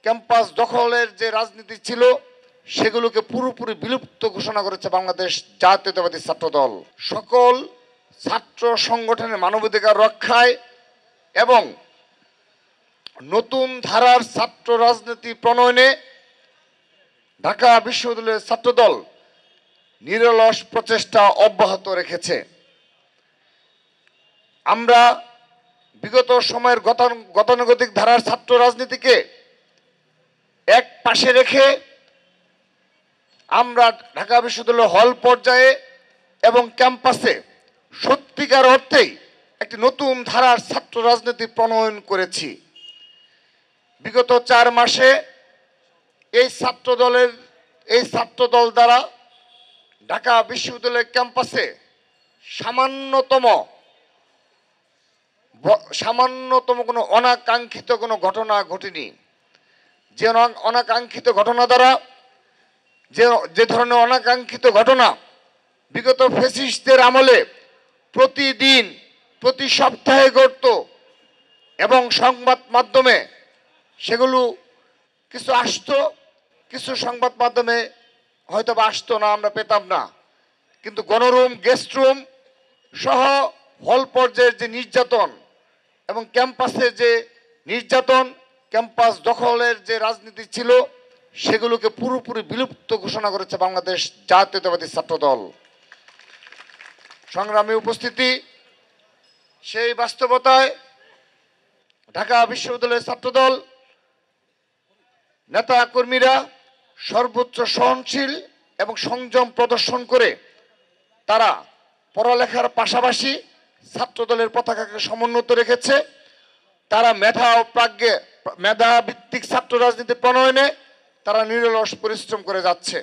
Campus দখলের যে রাজনীতি ছিল সেগুলোকে পুরোপুরি বিলুপ্ত ঘোষণা করেছে বাংলাদেশ জাতীয়তাবাদী ছাত্রদল। সকল ছাত্র সংগঠনের মানবাধিকার রক্ষায় এবং নতুন ধারার ছাত্র রাজনীতি প্রণয়নে ঢাকা বিশ্ববিদ্যালয়ের ছাত্রদল নিরলস প্রচেষ্টা অব্যাহত রেখেছে। আমরা বিগত সময়ের গতানুগতিক ধারার ছাত্র রাজনীতিকে এক পাশে রেখে আমরা ঢাকা বিশ্ববিদ্যালয় হল পর্যায়ে এবং ক্যাম্পাসে সত্যিকার অর্থেই একটি নতুন ধারার ছাত্র রাজনীতি প্রণয়ন করেছি। বিগত 4 মাসে এই ছাত্রদল দ্বারা ঢাকা বিশ্ববিদ্যালয় ক্যাম্পাসে সামান্যতম কোনো অনাকাঙ্ক্ষিত কোনো ঘটনা ঘটেনি। যে অনাকাঙ্ক্ষিত ঘটনা দ্বারা যে ধরনের অনাকাঙ্ক্ষিত ঘটনা বিগত ফ্যাসিস্টদের আমলে প্রতিদিন প্রতি সপ্তাহে ঘটত এবং সংবাদ মাধ্যমে সেগুলো কিছু আসতো, কিছু সংবাদ মাধ্যমে হয়তো বা আসতো না, আমরা পেতাম না, কিন্তু গণরুম, গেস্ট রুম সহ হল পর্যায়ের যে নির্যাতন এবং ক্যাম্পাসে যে নির্যাতন, ক্যাম্পাস দখলের যে রাজনীতি ছিল সেগুলোকে পুরোপুরি বিলুপ্ত ঘোষণা করেছে বাংলাদেশ জাতীয়তাবাদী ছাত্রদল। সংগ্রামী উপস্থিতি, সেই বাস্তবতায় ঢাকা বিশ্ববিদ্যালয়ের ছাত্রদল নেতা কর্মীরা সর্বোচ্চ সহনশীল এবং সংযম প্রদর্শন করে তারা পড়ালেখার পাশাপাশি ছাত্রদলের পতাকাকে সমুন্নত রেখেছে। তারা মেধা ভিত্তিক ছাত্র রাজনীতি প্রণয়নে তারা নিরলস পরিশ্রম করে যাচ্ছে।